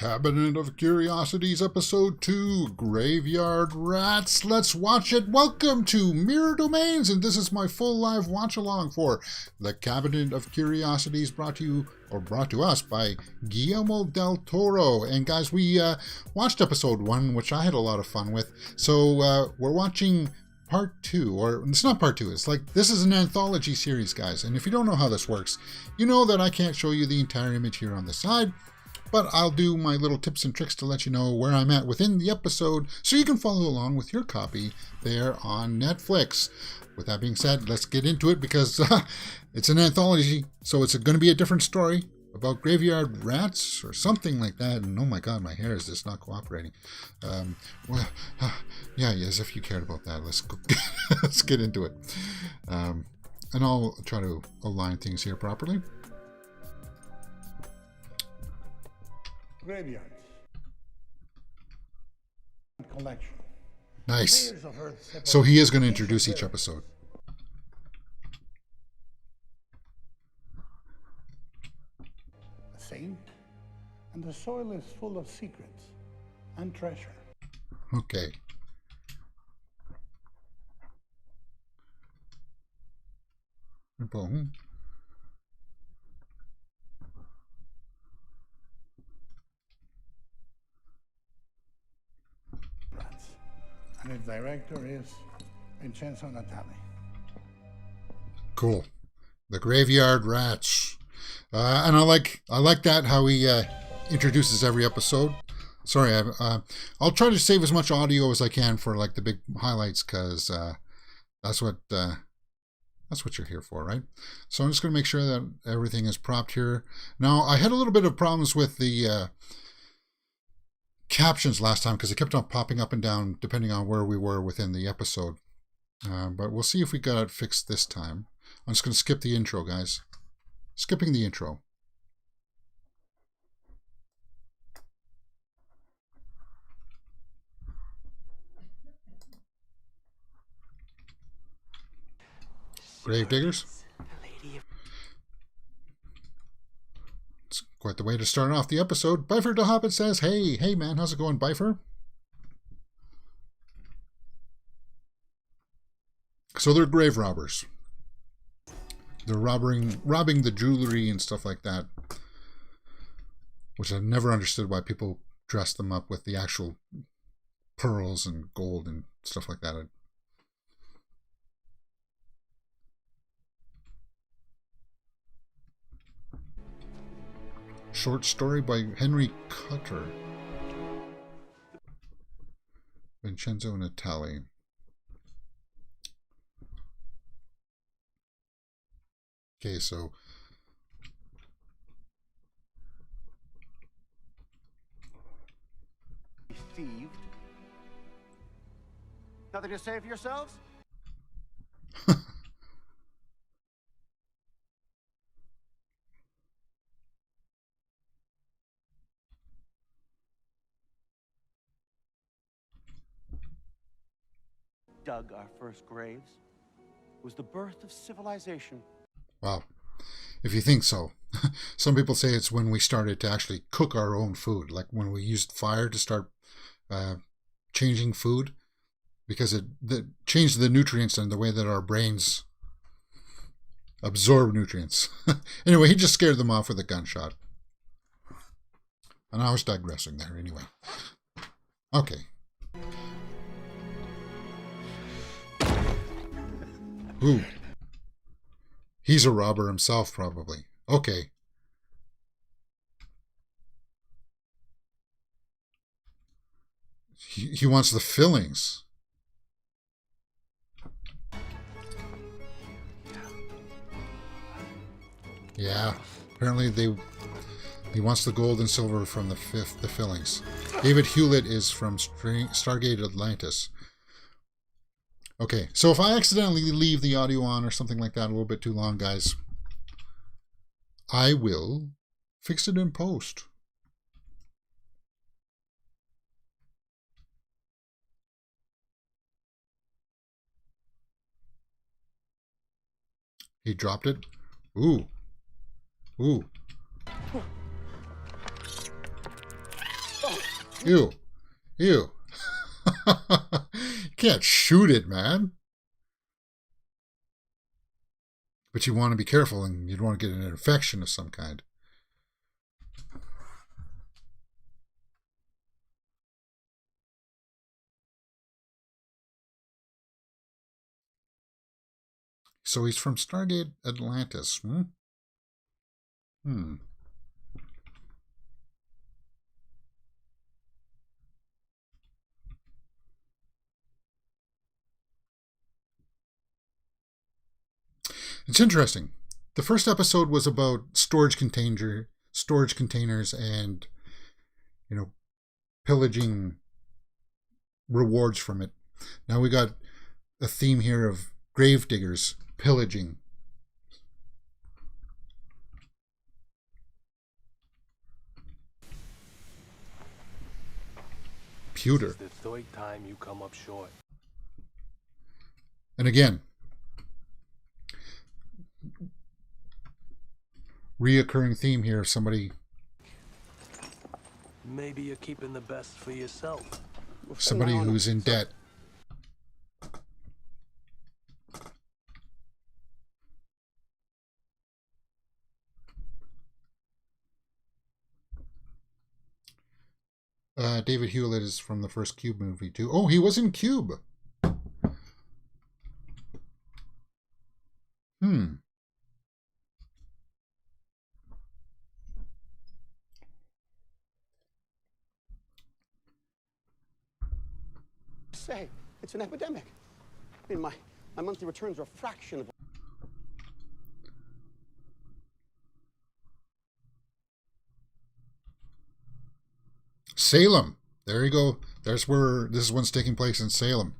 Cabinet of Curiosities, Episode 2, Graveyard Rats. Let's watch it. Welcome to Mirror Domains, and this is my full live watch-along for the Cabinet of Curiosities, brought to us by Guillermo del Toro. And guys, we watched Episode 1, which I had a lot of fun with. So we're watching Part 2, or it's not Part 2, it's like, this is an anthology series, guys. And if you don't know how this works, you know that I can't show you the entire image here on the side. But I'll do my little tips and tricks to let you know where I'm at within the episode so you can follow along with your copy there on Netflix. With that being said, let's get into it because it's an anthology, so it's going to be a different story about graveyard rats or something like that. And oh my god, my hair is just not cooperating. Yeah, as if you cared about that. Let's go, let's get into it. And I'll try to align things here properly. Graveyards. Collection. Nice. So he is going to introduce each episode. A saint, and the soil is full of secrets and treasure. Okay. Bom. And its director is Vincenzo Natali. Cool. The Graveyard Rats. And I like that, how he introduces every episode. Sorry, I'll try to save as much audio as I can for like the big highlights, because that's what you're here for, right? So I'm just going to make sure that everything is propped here. Now, I had a little bit of problems with the captions last time because it kept on popping up and down depending on where we were within the episode. But we'll see if we got it fixed this time. I'm just going to skip the intro, guys. Skipping the intro. Gravediggers. It's quite the way to start off the episode. Bifer the Hobbit says, hey man, how's it going, Bifer? So they're grave robbers. They're robbing the jewelry and stuff like that, which I've never understood why people dress them up with the actual pearls and gold and stuff like that. Short story by Henry Cutter. Vincenzo Natali. Okay, so thieved. Nothing to say for yourselves? Dug our first graves. It was the birth of civilization. Wow. If you think so. Some people say it's when we started to actually cook our own food, like when we used fire to start changing food, because it changed the nutrients and the way that our brains absorb nutrients. Anyway, he just scared them off with a gunshot. And I was digressing there anyway. Okay. Ooh. He's a robber himself, probably. Okay. He wants the fillings. Yeah. Apparently he wants the gold and silver from the fillings. David Hewlett is from Stargate Atlantis. Okay, so if I accidentally leave the audio on or something like that a little bit too long, guys, I will fix it in post. He dropped it. Ooh. Ooh. Ew. Ew. You can't shoot it, man. But you want to be careful, and you'd want to get an infection of some kind. So he's from Stargate Atlantis. Hmm. It's interesting. The first episode was about storage containers, and pillaging rewards from it. Now we got a theme here of gravediggers pillaging. Pewter. This is the third time you come up short. And again, reoccurring theme here. Somebody Maybe you're keeping the best for yourself. who's in debt. David Hewlett is from the first Cube movie too. Oh, he was in Cube. Say, it's an epidemic. I mean, my monthly returns are a fraction of... Salem. There you go. There's where this one's taking place, in Salem.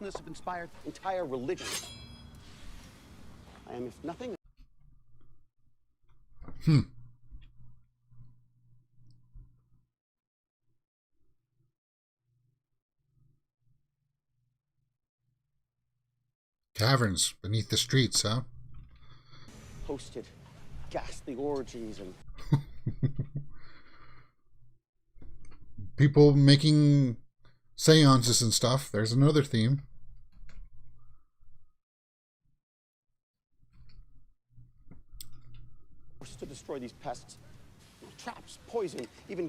Have inspired entire religions. I am, if nothing... Caverns beneath the streets, huh? hosted ghastly orgies and... People making seances and stuff. There's another theme. to destroy these pests. Traps, poison, even...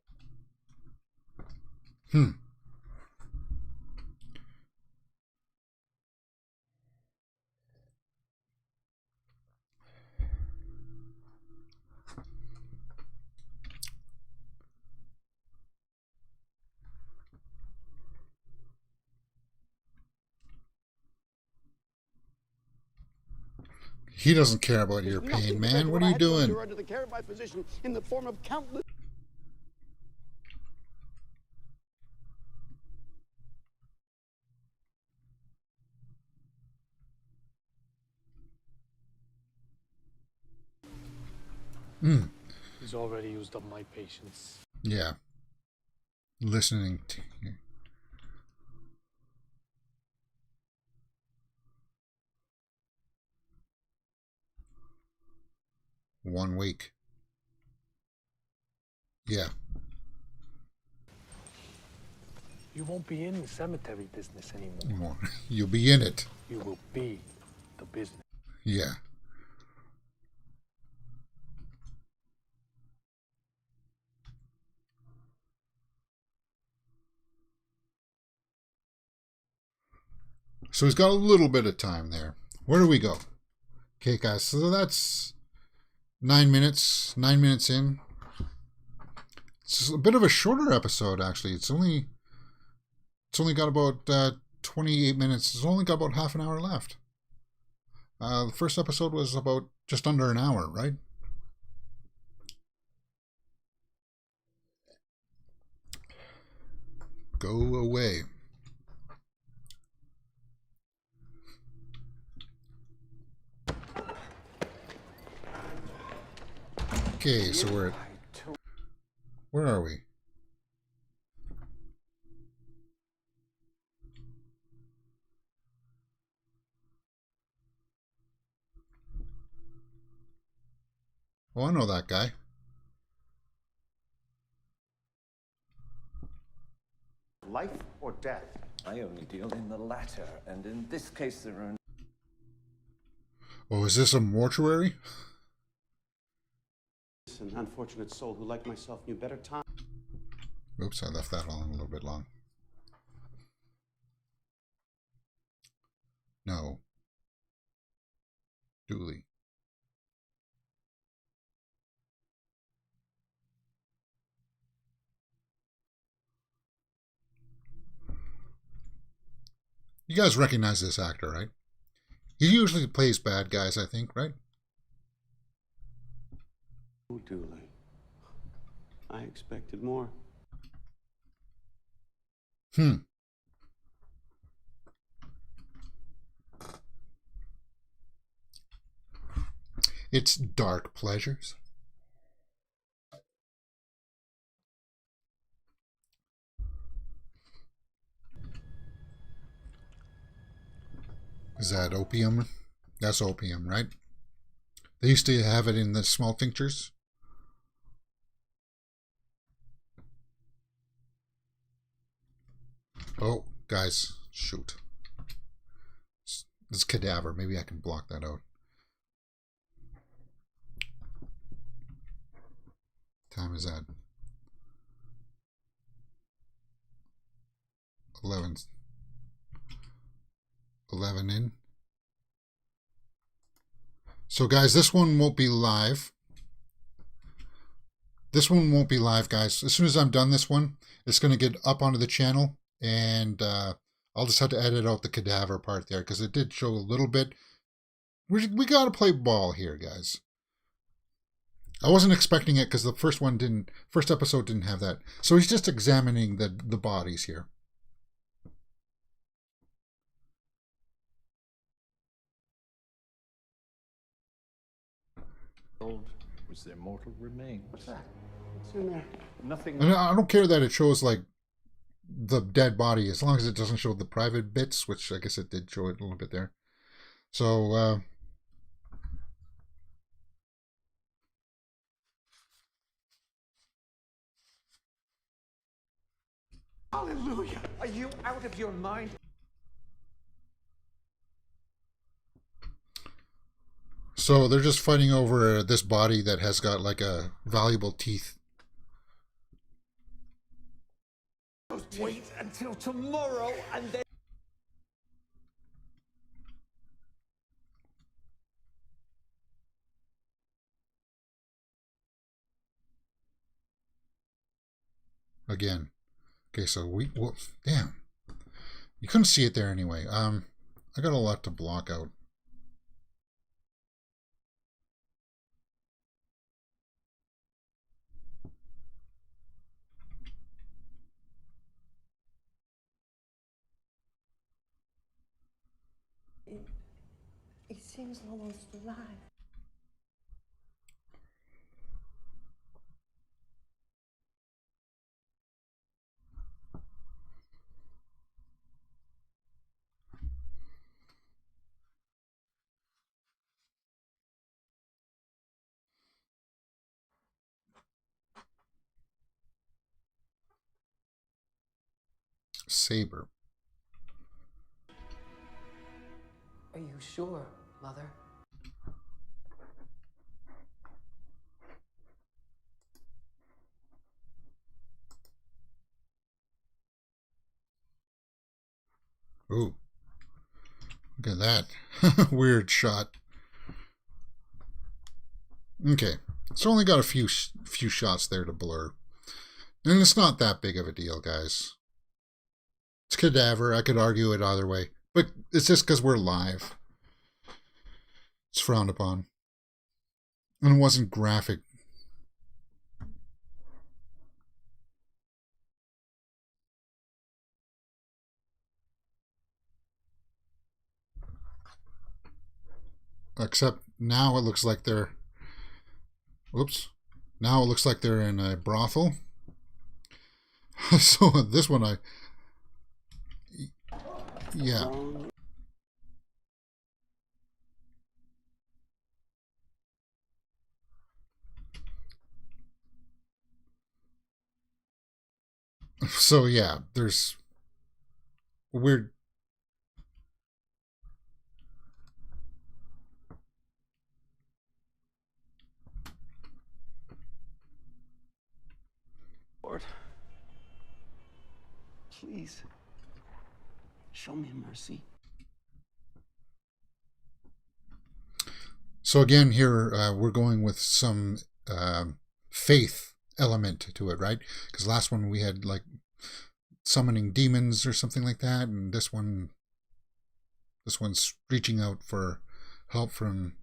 He doesn't care about your pain, man. What are you doing? You're under the care of my physician in the form of countless... He's already used up my patience. Yeah. Listening to you. One week. Yeah. You won't be in the cemetery business anymore. You'll be in it. You will be the business. Yeah. So he's got a little bit of time there. Where do we go? Okay, guys. So that's 9 minutes. 9 minutes in. It's a bit of a shorter episode, actually. It's only got about 28 minutes. It's only got about half an hour left. The first episode was about just under an hour, right? Go away. Okay, so where are we? Oh, I know that guy. Life or death? I only deal in the latter, and in this case there are... Oh, is this a mortuary? An unfortunate soul who, like myself, knew better time. Oops, I left that on a little bit long. No. Dooley. You guys recognize this actor, right? He usually plays bad guys, I think, right? Oh, Dooley. I expected more. It's dark pleasures. Is that opium? That's opium, right? They used to have it in the small tinctures. Oh, guys, shoot. This cadaver. Maybe I can block that out. Time is that? 11 in. So guys, this one won't be live. This one won't be live, guys. As soon as I'm done this one, it's going to get up onto the channel, and I'll just have to edit out the cadaver part there because it did show a little bit. We got to play ball here, guys. I wasn't expecting it because the first episode didn't have that. So he's just examining the bodies here. Was their mortal remains? What's that? What's in there? Nothing. And I don't care that it shows like the dead body, as long as it doesn't show the private bits, which I guess it did show it a little bit there. So Hallelujah! Are you out of your mind? So they're just fighting over this body that has got like a valuable teeth. Wait until tomorrow and then... Again. Okay, so damn. You couldn't see it there anyway. I got a lot to block out. It seems almost alive. Saber. Are you sure, Mother? Ooh. Look at that. Weird shot. Okay. It's only got a few shots there to blur. And it's not that big of a deal, guys. It's cadaver. I could argue it either way. But it's just because we're live. It's frowned upon. And it wasn't graphic. Except now it looks like they're... Whoops. Now it looks like they're in a brothel. So this one yeah. So yeah, there's weird. Lord, please show me mercy. So again, here we're going with some faith element to it, right? Because last one we had like summoning demons or something like that, and this one's reaching out for help from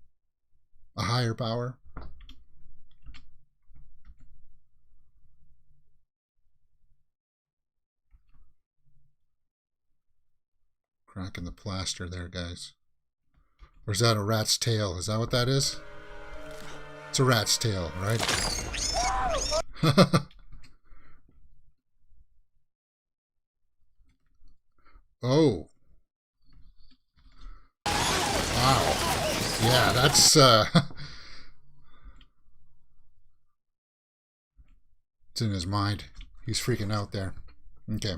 a higher power. Cracking the plaster there, guys. Or is that a rat's tail? Is that what that is? It's a rat's tail, right? Oh. Wow. Yeah, that's it's in his mind. He's freaking out there. Okay.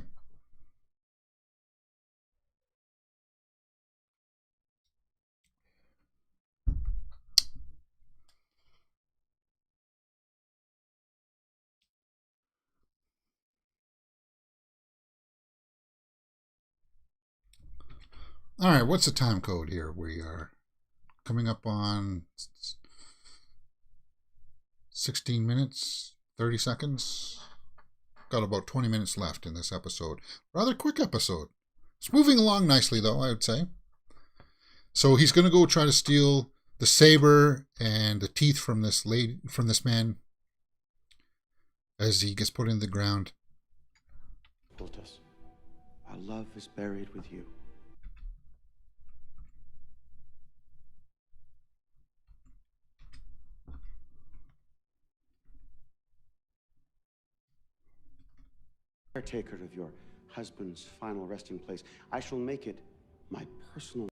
All right, what's the time code here? We are coming up on 16 minutes, 30 seconds. Got about 20 minutes left in this episode. Rather quick episode. It's moving along nicely, though, I would say. So he's going to go try to steal the saber and the teeth from this man as he gets put in the ground. Us. Our love is buried with you. Caretaker of your husband's final resting place. I shall make it my personal.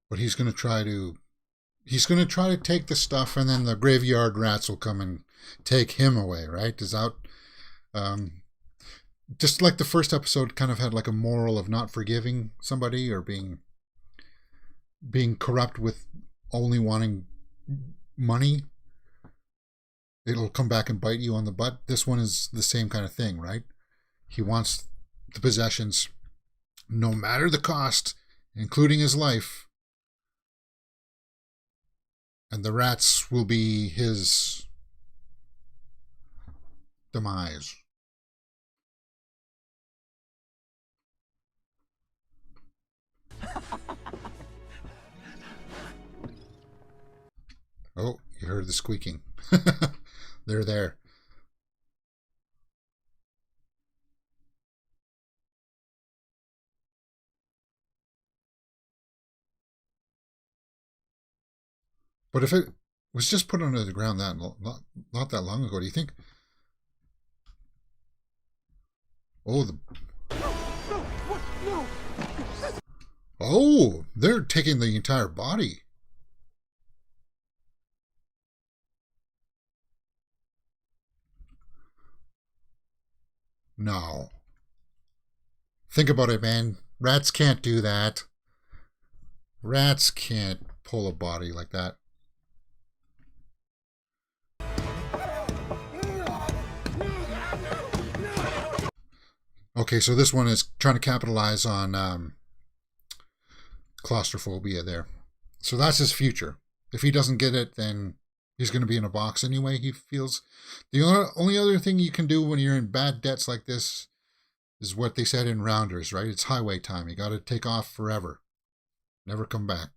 But he's going to try to take the stuff, and then the graveyard rats will come and take him away, right? Is that just like the first episode kind of had like a moral of not forgiving somebody or being corrupt with only wanting money? It'll come back and bite you on the butt. This one is the same kind of thing, right? He wants the possessions no matter the cost, including his life. And the rats will be his demise. Oh, you heard the squeaking. They're there. But if it was just put under the ground not that long ago, do you think? Oh, oh, they're taking the entire body. No. Think about it, man. Rats can't do that. Rats can't pull a body like that. Okay, so this one is trying to capitalize on claustrophobia there. So that's his future. If he doesn't get it, then he's going to be in a box anyway, he feels. The only other thing you can do when you're in bad debts like this is what they said in Rounders, right? It's highway time. You got to take off forever. Never come back.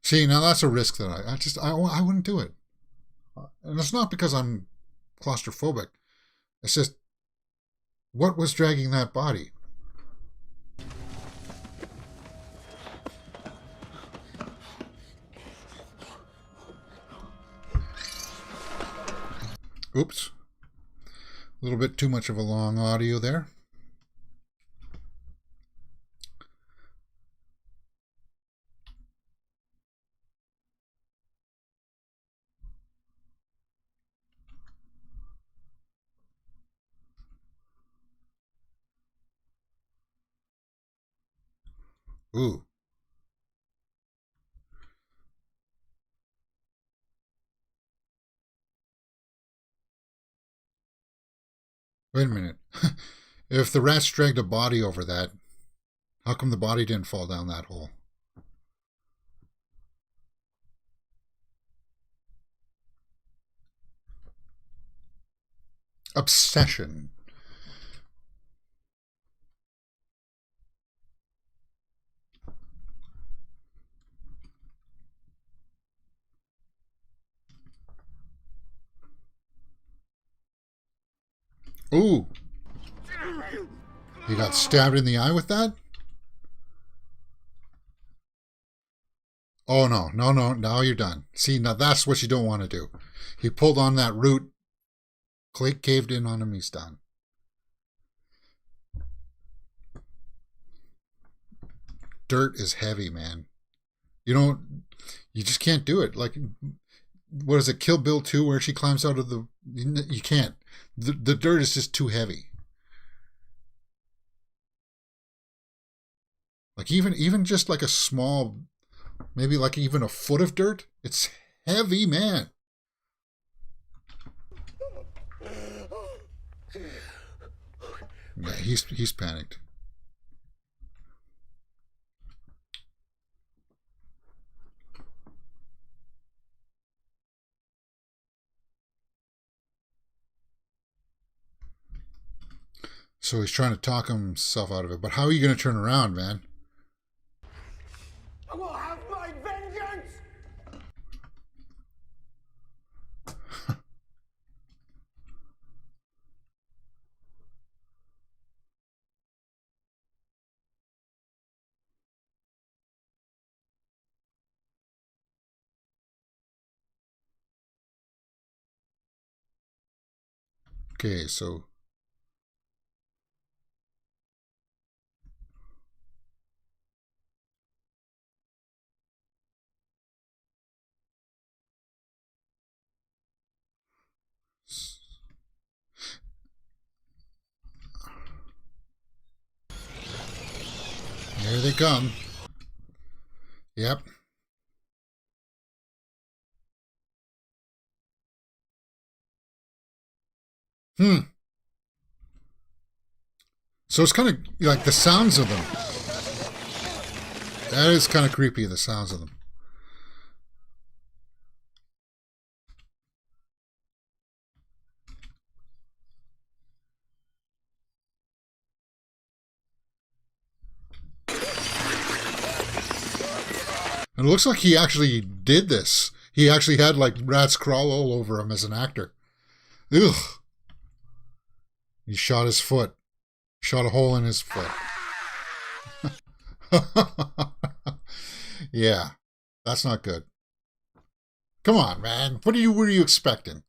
See, now that's a risk that I wouldn't do it. And it's not because I'm claustrophobic. It's just, what was dragging that body? Oops. A little bit too much of a long audio there. Ooh. Wait a minute. If the rats dragged a body over that, how come the body didn't fall down that hole? Obsession. Ooh. He got stabbed in the eye with that? Oh, no. No, no. Now you're done. See, now that's what you don't want to do. He pulled on that root. Clay caved in on him. He's done. Dirt is heavy, man. You just can't do it. Like, what is it, Kill Bill 2, where she climbs out of the... You can't. The dirt is just too heavy. Like, even just like a small, maybe like even a foot of dirt, it's heavy, man. Yeah, he's panicked. So he's trying to talk himself out of it. But how are you going to turn around, man? I will have my vengeance! Okay, so... Here they come. Yep. So it's kind of like the sounds of them. That is kind of creepy, the sounds of them. And it looks like he actually did this. He actually had like rats crawl all over him as an actor. Ugh. He shot his foot. Shot a hole in his foot. Yeah. That's not good. Come on, man. What were you expecting?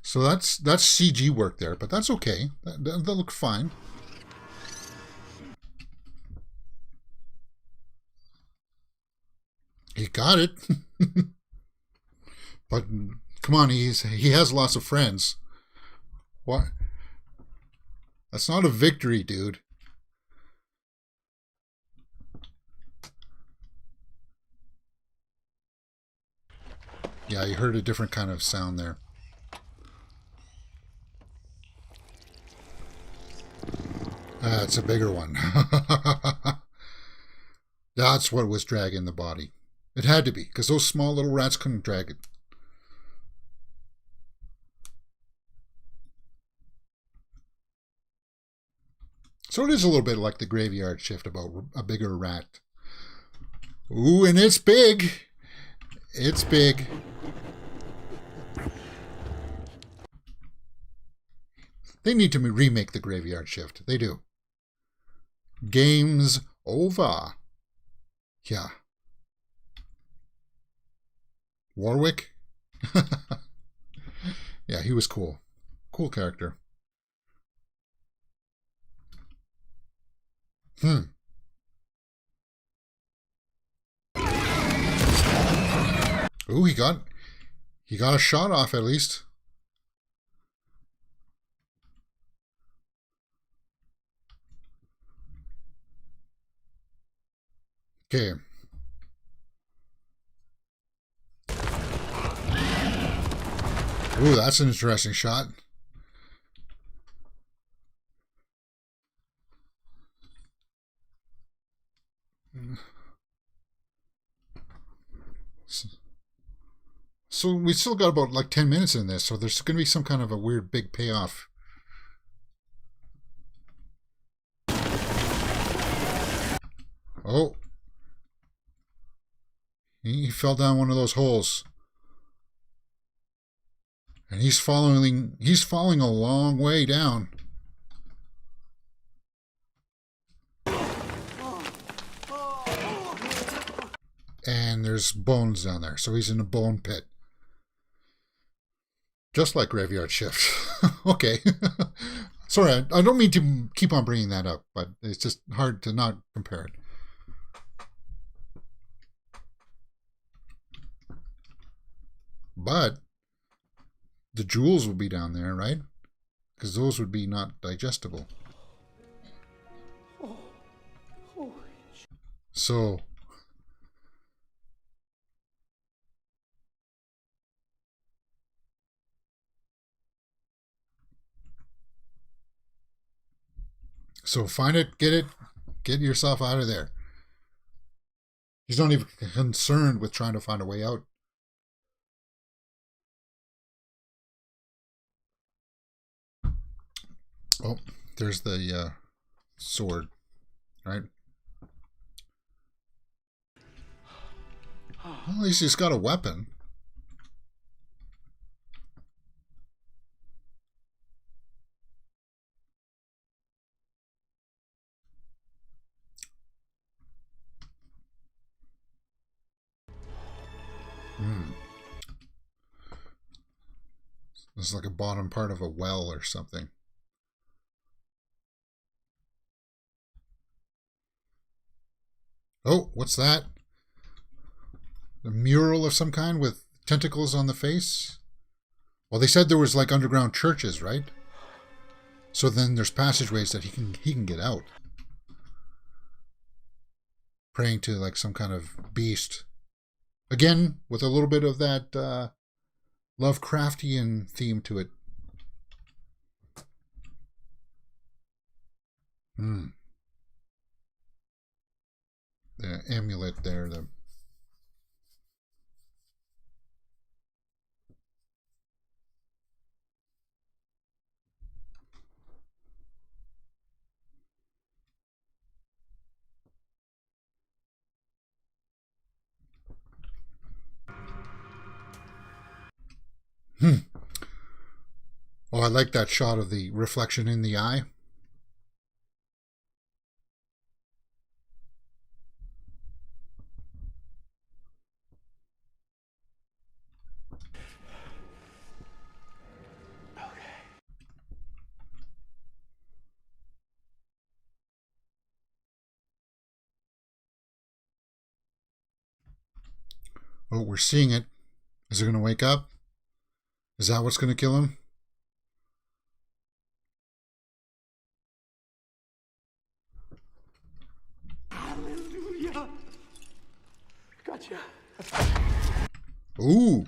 So that's CG work there, but that's okay. That looked fine. He got it. But come on, he has lots of friends. What? That's not a victory, dude. Yeah, you heard a different kind of sound there. It's a bigger one. That's what was dragging the body. It had to be, because those small little rats couldn't drag it. So it is a little bit like the graveyard shift about a bigger rat. Ooh, and it's big. It's big. They need to remake the graveyard shift. They do. Games Ova. Yeah. Warwick? Yeah, he was cool. Cool character. Ooh, he got a shot off at least. Okay. Ooh, that's an interesting shot. So we still got about like 10 minutes in this, so there's going to be some kind of a weird big payoff. Oh. He fell down one of those holes. And he's falling a long way down. And there's bones down there, so he's in a bone pit. Just like Graveyard Shift. Okay. Sorry, I don't mean to keep on bringing that up, but it's just hard to not compare it. But the jewels would be down there, right? Because those would be not digestible. So... So find it, get yourself out of there. He's not even concerned with trying to find a way out. Oh, there's the sword, right? Well, at least he's got a weapon. This is like a bottom part of a well or something. Oh, what's that? A mural of some kind with tentacles on the face? Well, they said there was like underground churches, right? So then there's passageways that he can get out. Praying to like some kind of beast. Again, with a little bit of that Lovecraftian theme to it. The amulet there, the... Oh, I like that shot of the reflection in the eye. Oh, we're seeing it. Is it going to wake up? Is that what's going to kill him? Hallelujah! Gotcha. Ooh.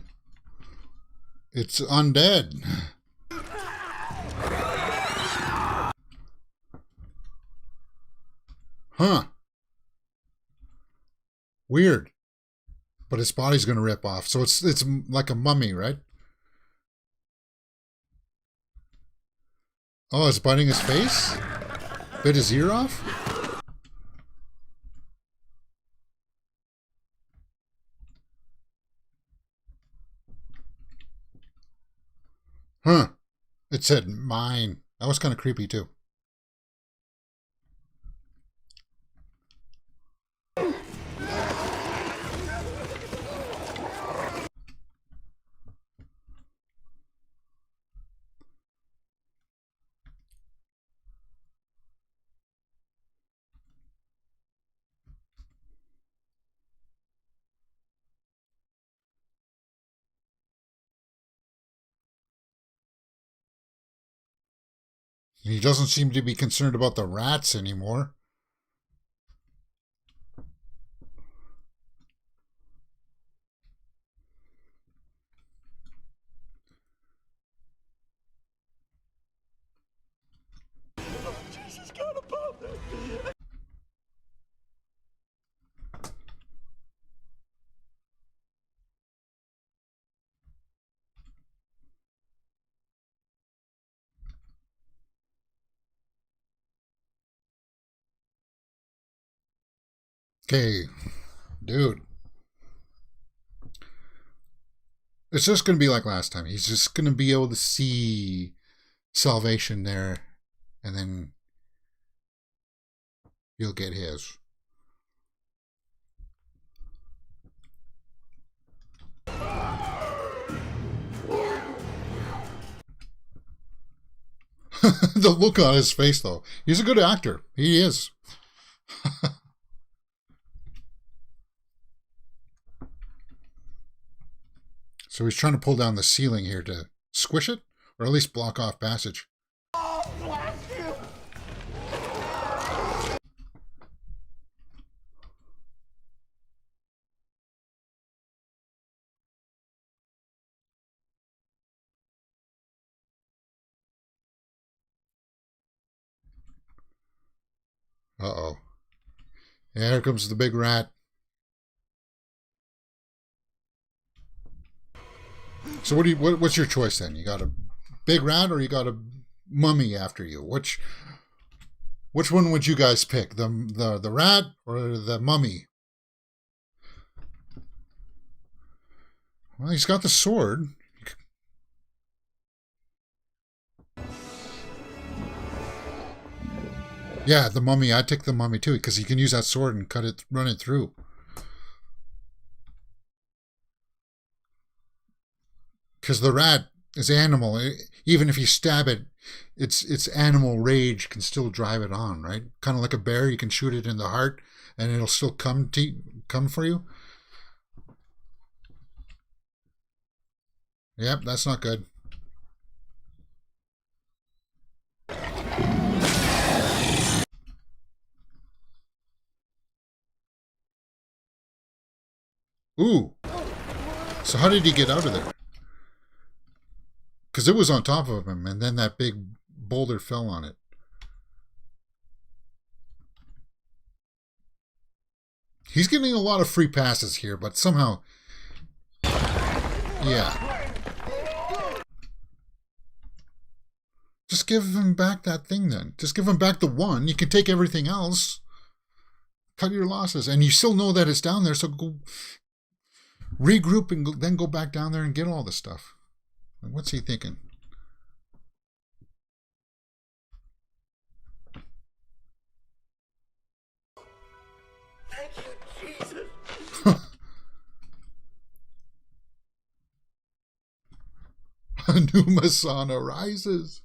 It's undead. Huh. Weird. But his body's going to rip off. So it's like a mummy, right? Oh, it's biting his face? Bit his ear off? Huh. It said mine. That was kind of creepy too. And he doesn't seem to be concerned about the rats anymore. Okay, dude. It's just going to be like last time. He's just going to be able to see salvation there, and then he'll get his. The look on his face, though. He's a good actor. He is. So he's trying to pull down the ceiling here to squish it, or at least block off passage. Uh-oh. Yeah, here comes the big rat. So what's your choice then? You got a big rat or you got a mummy after you? Which one would you guys pick? The rat or the mummy? Well, he's got the sword. Yeah, the mummy. I'd take the mummy too, because he can use that sword and run it through. Because the rat is animal. Even if you stab it, its animal rage can still drive it on, right? Kind of like a bear, you can shoot it in the heart, and it'll still come for you. Yep, that's not good. Ooh. So how did he get out of there? Because it was on top of him, and then that big boulder fell on it. He's getting a lot of free passes here, but somehow... Yeah. Just give him back that thing then. Just give him back the one. You can take everything else. Cut your losses. And you still know that it's down there, so go regroup and then go back down there and get all the stuff. What's he thinking? Thank you, Jesus. A new Masana rises.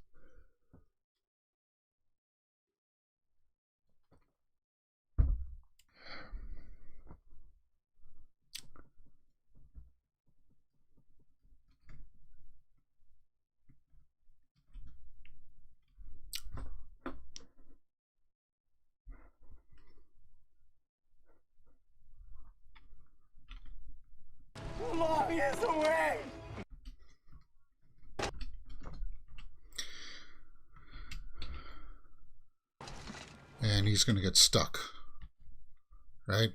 Long is away. And he's going to get stuck. Right?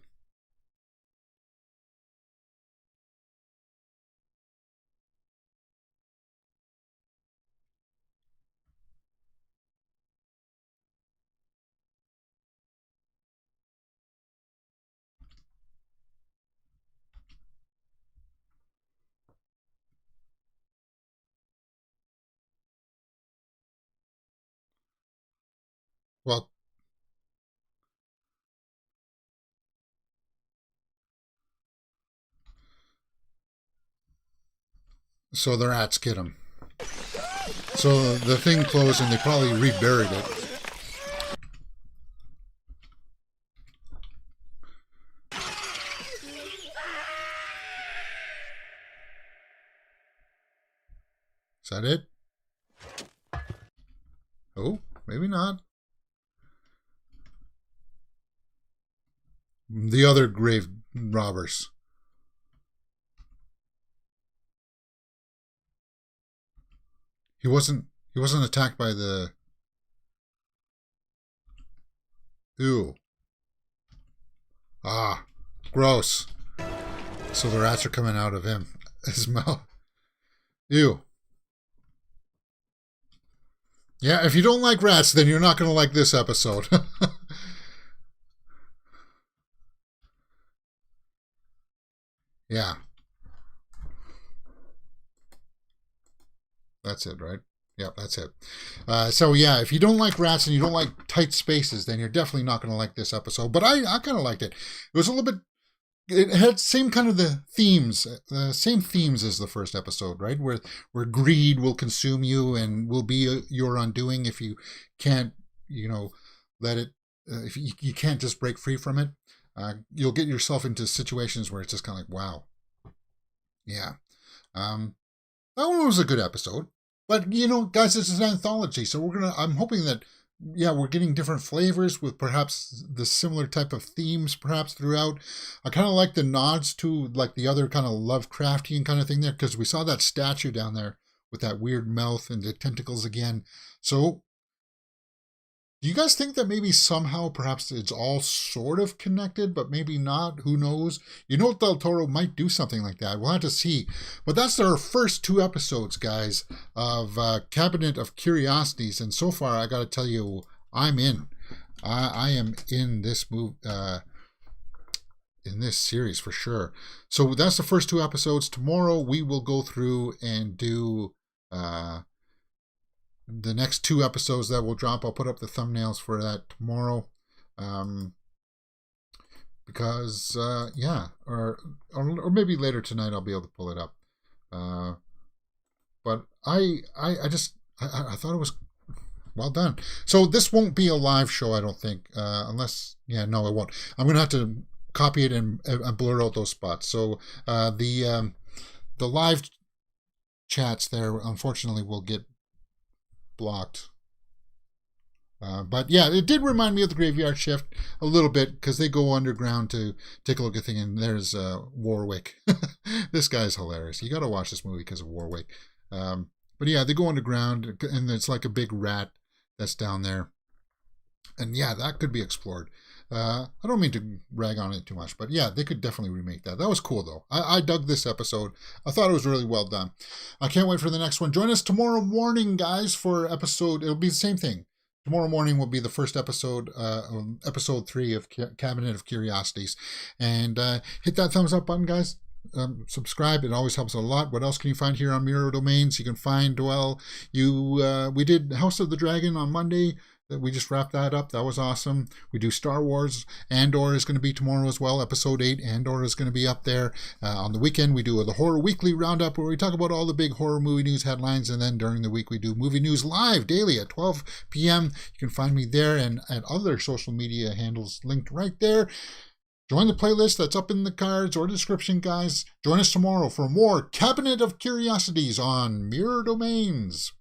Well, so the rats get him. So the thing closed and they probably reburied it. Is that it? Oh, maybe not. The other grave robbers. He wasn't attacked by the... Ew. Ah, gross. So the rats are coming out of his mouth. Ew. Yeah, if you don't like rats, then you're not going to like this episode. Yeah. That's it, right? Yeah, that's it. So yeah, if you don't like rats and you don't like tight spaces, then you're definitely not going to like this episode. But I kind of liked it. It was a little bit... It had same kind of the themes, same themes as the first episode, right? Where greed will consume you and will be your undoing if you can't, let it. If you can't just break free from it, you'll get yourself into situations where it's just kind of like, wow, yeah. That one was a good episode, but guys, this is an anthology, so I'm hoping that. Yeah, we're getting different flavors with perhaps the similar type of themes perhaps throughout. I kind of like the nods to like the other kind of Lovecraftian kind of thing there, because we saw that statue down there with that weird mouth and the tentacles again. So do you guys think that maybe somehow perhaps it's all sort of connected, but maybe not? Who knows? Del Toro might do something like that. We'll have to see. But that's our first 2 episodes, guys, of Cabinet of Curiosities. And so far, I got to tell you, I'm in. I am in this in this series for sure. So that's the first 2 episodes. Tomorrow, we will go through and do... the next 2 episodes that will drop. I'll put up the thumbnails for that tomorrow, because or maybe later tonight I'll be able to pull it up. But I thought it was well done. So this won't be a live show, I don't think, unless no, it won't. I'm gonna have to copy it and blur out those spots. So the live chats there, unfortunately, will get blocked. But yeah, it did remind me of the Graveyard Shift a little bit, because they go underground to take a look at things, and there's Warwick. This guy's hilarious. You got to watch this movie because of Warwick. But yeah, they go underground, and it's like a big rat that's down there. And yeah, that could be explored. I don't mean to rag on it too much, but yeah, they could definitely remake that. That was cool, though. I dug this episode. I thought it was really well done. I can't wait for the next one. Join us tomorrow morning, guys, for episode... It'll be the same thing. Tomorrow morning will be the first episode, episode 3 of Cabinet of Curiosities. And hit that thumbs up button, guys. Subscribe. It always helps a lot. What else can you find here on Mirror Domains? You can find, we did House of the Dragon on Monday. We just wrapped that up. That was awesome. We do Star Wars. Andor is going to be tomorrow as well. Episode 8, Andor is going to be up there. On the weekend, we do the Horror Weekly Roundup, where we talk about all the big horror movie news headlines. And then during the week, we do Movie News Live daily at 12 p.m. You can find me there and at other social media handles linked right there. Join the playlist that's up in the cards or description, guys. Join us tomorrow for more Cabinet of Curiosities on Mirror Domains.